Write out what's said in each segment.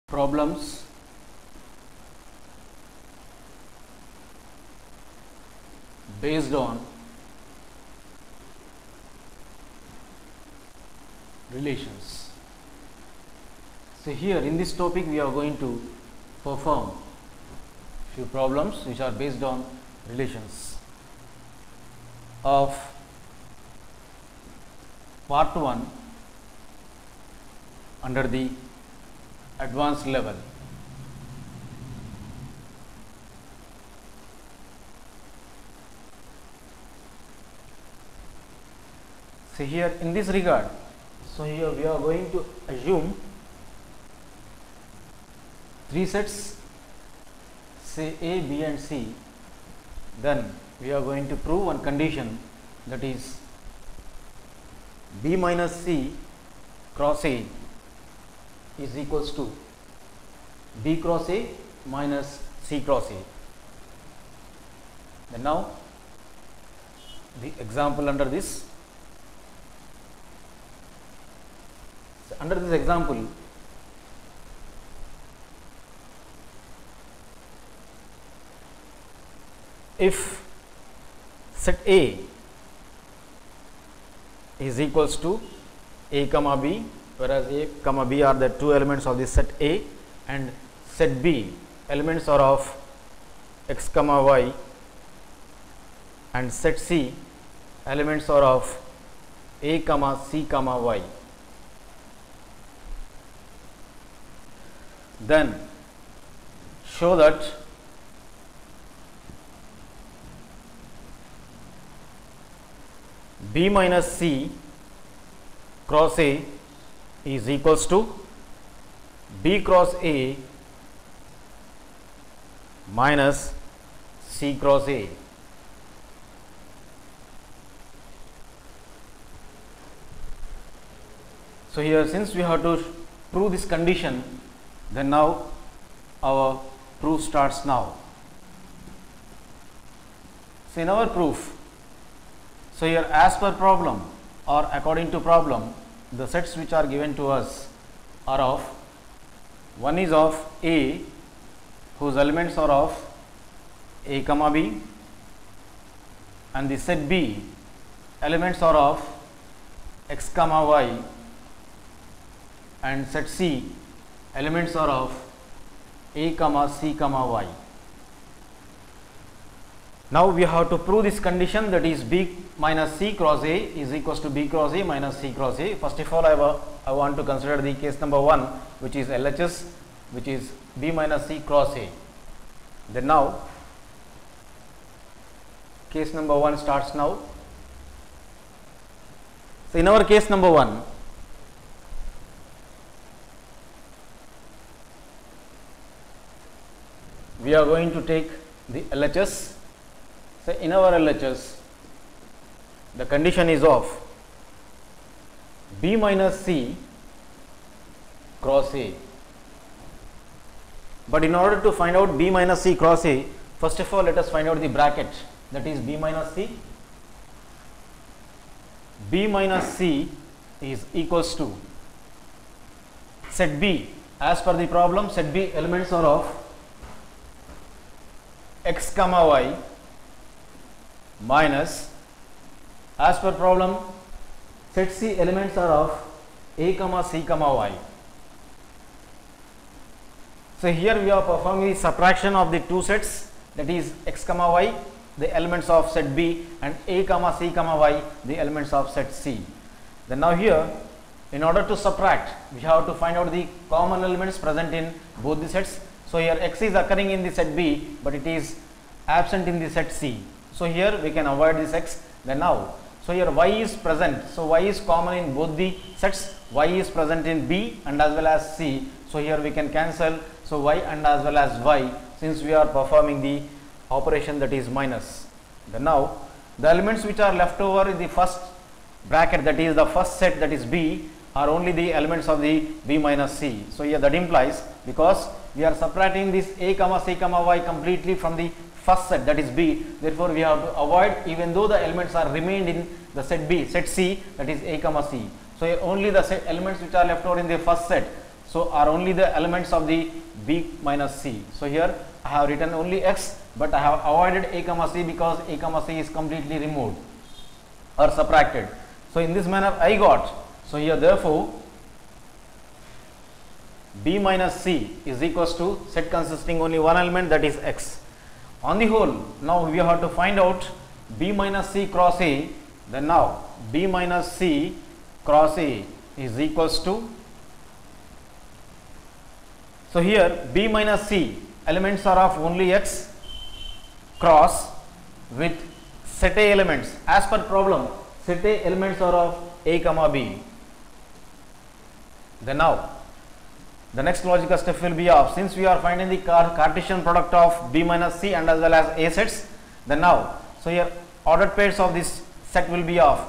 problems based on relations. So here in this topic we are going to perform few problems which are based on relations of part 1 under the advanced level. So here in this regard, so here we are going to assume 3 sets, say A, B and C. Then we are going to prove one condition, that is B minus C cross A is equals to B cross A minus C cross A. Then now the example under this. So under this example, if set A is equals to A comma B, whereas A comma B are the two elements of this set A, and set B elements are of x comma y, and set C elements are of A comma C comma y. Then show that B minus C cross A is equals to B cross A minus C cross A. So here, since we have to prove this condition, then now our proof starts now. So in our proof, so here as per problem or according to problem, the sets which are given to us are of, one is of A whose elements are of A comma B, and the set B elements are of x comma y, and set C elements are of A comma C comma y. Now we have to prove this condition, that is B minus C cross A is equals to B cross A minus C cross A. First of all, I want to consider the case number 1, which is LHS, which is B minus C cross A. Then now case number 1 starts now. So in our case number 1, we are going to take the LHS. So in our LHS, the condition is of B minus C cross A. But in order to find out B minus C cross A, first of all let us find out the bracket, that is B minus C. B minus C is equals to set B, as per the problem set B elements are of x comma y minus, as per problem set C elements are of A comma C comma y. So here we are performing the subtraction of the two sets, that is x comma y, the elements of set B, and A comma C comma y, the elements of set C. Then now here, in order to subtract, we have to find out the common elements present in both the sets. So here x is occurring in the set B, but it is absent in the set C. So here we can avoid this x. Then now, so here y is present, so y is common in both the sets, y is present in B and as well as C. So here we can cancel, so y and as well as y, since we are performing the operation, that is minus. Then now the elements which are left over in the first bracket, that is the first set, that is B, are only the elements of the B minus C. So here that implies, because we are subtracting this A comma C comma y completely from the first set, that is B, therefore we have to avoid, even though the elements are remained in the set B, set C, that is A comma C. So here only the set elements which are left over in the first set, so are only the elements of the B minus C. So here I have written only X, but I have avoided A comma C because A comma C is completely removed or subtracted. So in this manner I got, so here therefore B minus C is equals to set consisting only one element, that is X. On the whole, now we have to find out B minus C cross A. Then now B minus C cross A is equals to, so here B minus C elements are of only X cross with set A elements. As per problem, set A elements are of A comma B. Then now the next logical step will be of, since we are finding the Cartesian product of B minus C and as well as A sets, then now, so here ordered pairs of this set will be of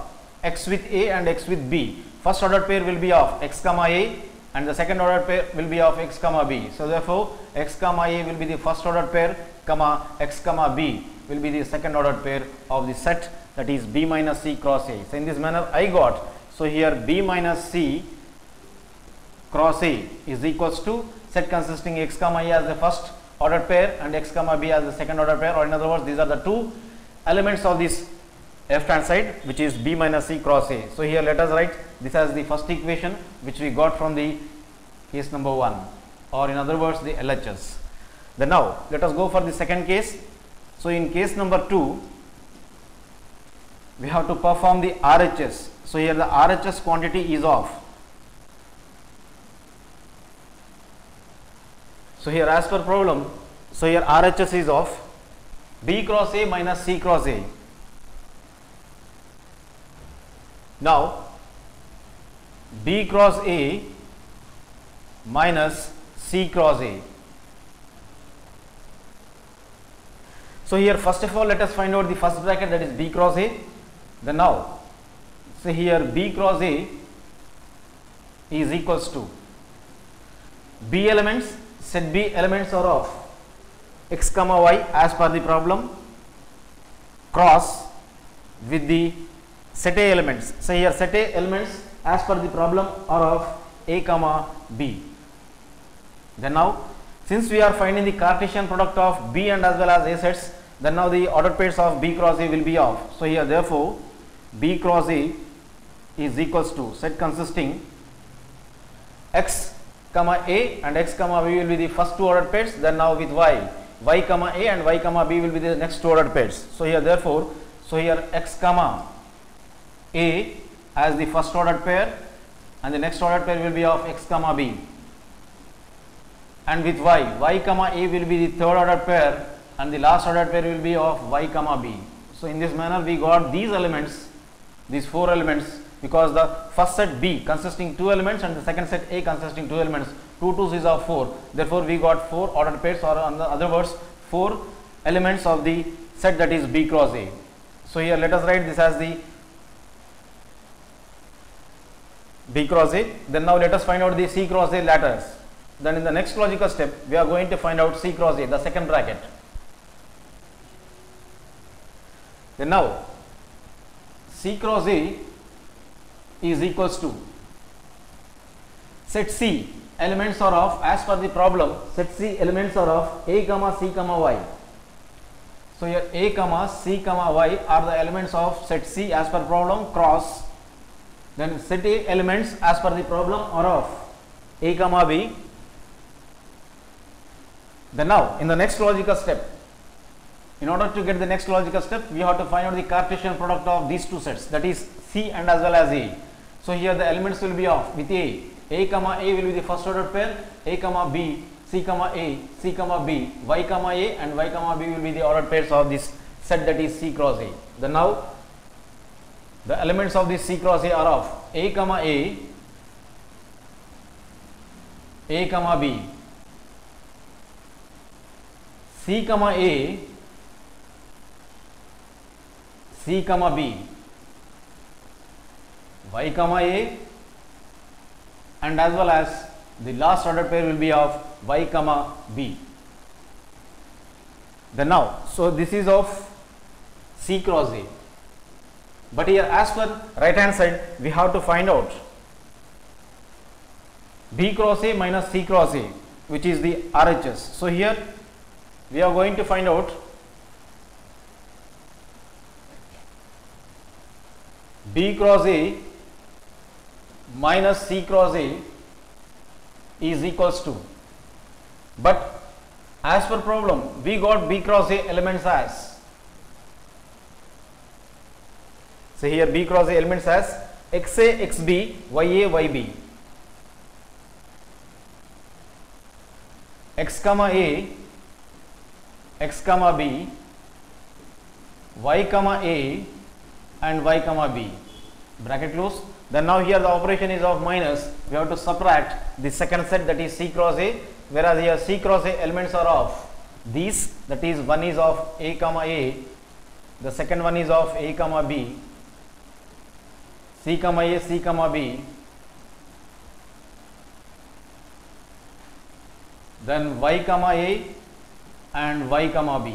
X with A and X with B. First ordered pair will be of X comma A and the second ordered pair will be of X comma B. So therefore X comma A will be the first ordered pair, comma X comma B will be the second ordered pair of the set, that is B minus C cross A. So in this manner I got, so here B minus C cross A is equals to set consisting X comma A as the first ordered pair and X comma B as the second ordered pair, or in other words these are the two elements of this left hand side, which is B minus C cross A. So here let us write this as the first equation which we got from the case number 1, or in other words the LHS. Then now let us go for the second case. So in case number 2 we have to perform the RHS. So here the RHS quantity is of, so here as per problem, so here RHS is of B cross A minus C cross A. Now B cross A minus C cross A. So here first of all let us find out the first bracket, that is B cross A. Then now, so here B cross A is equals to B elements, set B elements are of X comma Y as per the problem, cross with the set A elements. So here set A elements as per the problem are of A comma B. Then now, since we are finding the Cartesian product of B and as well as A sets, then now the ordered pairs of B cross A will be of. So here therefore B cross A is equals to set consisting X comma A and X comma B will be the first two ordered pairs. Then now with Y comma A and Y comma B will be the next two ordered pairs. So here therefore, so here X comma A as the first ordered pair and the next ordered pair will be of X comma B, and with Y comma A will be the third ordered pair and the last ordered pair will be of Y comma B. So in this manner we got these elements, these four elements, because the first set B consisting two elements and the second set A consisting two elements, 2 2s is of 4. Therefore we got four ordered pairs, or in other words 4 elements of the set, that is B cross A. So here let us write this as the B cross A. Then now let us find out the C cross A ladders. Then in the next logical step we are going to find out C cross A, the second bracket. Then now C cross A is equals to set C elements are of, as per the problem, set C elements are of A comma C comma Y. So here A comma C comma Y are the elements of set C as per problem, cross, then set A elements as per the problem are of A comma B. Then now in the next logical step, in order to get the next logical step, we have to find out the Cartesian product of these two sets, that is C and as well as A. So here the elements will be of, with A comma A will be the first order pair, A comma B, C comma A, C comma B, Y comma A and Y comma B will be the ordered pairs of this set, that is C cross A. Then now the elements of this C cross A are of A comma A comma B, C comma A, C comma B, Y comma A, and as well as the last order pair will be of Y comma B. Then now, so this is of C cross A, but here as per right hand side we have to find out B cross A minus C cross A, which is the RHS. So here we are going to find out B cross A minus C cross A is equals to, but as per problem we got B cross A elements as, so here B cross A elements as XA, XB, YA, YB, X comma A, X comma B, Y comma A and Y comma B, bracket close. Then now here the operation is of minus, we have to subtract the second set, that is C cross A, whereas here C cross A elements are of these, that is one is of A comma A, the second one is of A comma B, C comma A, C comma B, then Y comma A and Y comma B,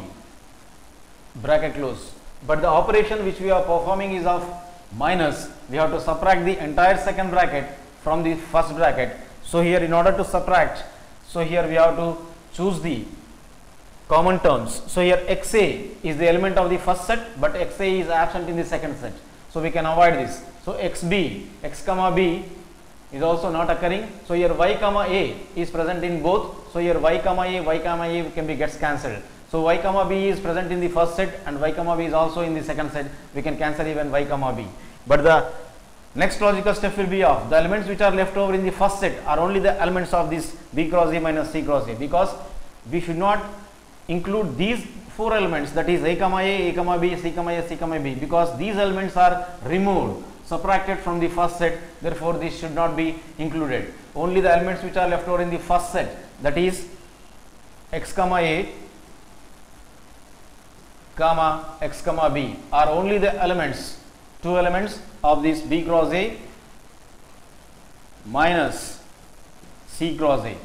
bracket close. But the operation which we are performing is of minus, we have to subtract the entire second bracket from the first bracket. So here in order to subtract, so here we have to choose the common terms. So here XA is the element of the first set, but XA is absent in the second set, so we can avoid this. So XB, X comma B is also not occurring. So here Y comma A is present in both. So here Y comma A can be gets cancelled. So Y comma B is present in the first set and Y comma B is also in the second set. We can cancel even Y comma B. But the next logical step will be of the elements which are left over in the first set are only the elements of this B cross A minus C cross A, because we should not include these four elements, that is A comma B, C comma A, C comma B, because these elements are removed, subtracted from the first set. Therefore this should not be included. Only the elements which are left over in the first set, that is X comma A comma X comma B, are only the elements, two elements of this B cross A minus C cross A.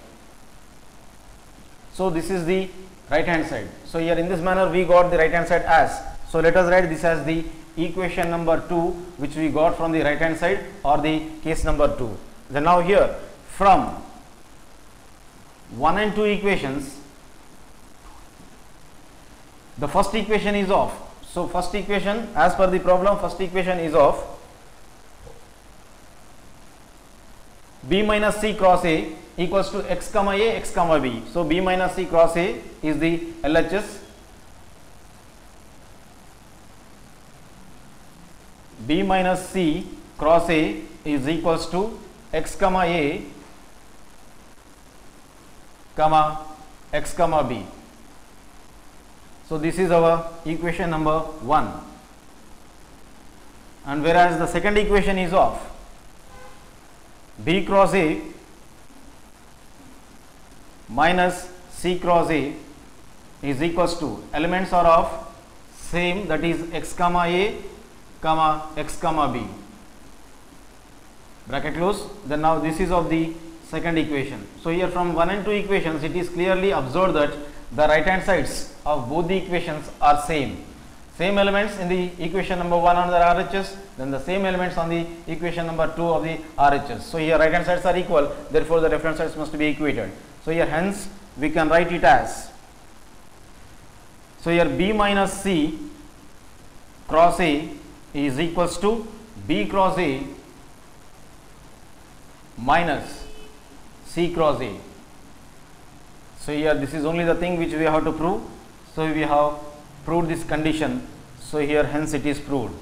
So this is the right hand side. So here in this manner we got the right hand side as, so let us write this as the equation number 2 which we got from the right hand side, or the case number 2. Then now here from 1 and 2 equations, the first equation is of, so first equation as per the problem, first equation is of B minus C cross A equals to X comma A, X comma B. So B minus C cross A is the LHS, B minus C cross A is equals to X comma A comma X comma B. So this is our equation number 1, and whereas the second equation is of B cross A minus C cross A is equals to elements are of same, that is X comma A comma X comma B, bracket close. Then now this is of the second equation. So here from 1 and 2 equations it is clearly observed that the right hand sides of both the equations are same elements in the equation number 1 on the RHS, then the same elements on the equation number 2 of the RHS. So here right hand sides are equal, therefore the reference sides must be equated. So here hence we can write it as, so here B minus C cross A is equals to B cross A minus C cross A. So here this is only the thing which we have to prove. So we have proved this condition. So here hence it is proved.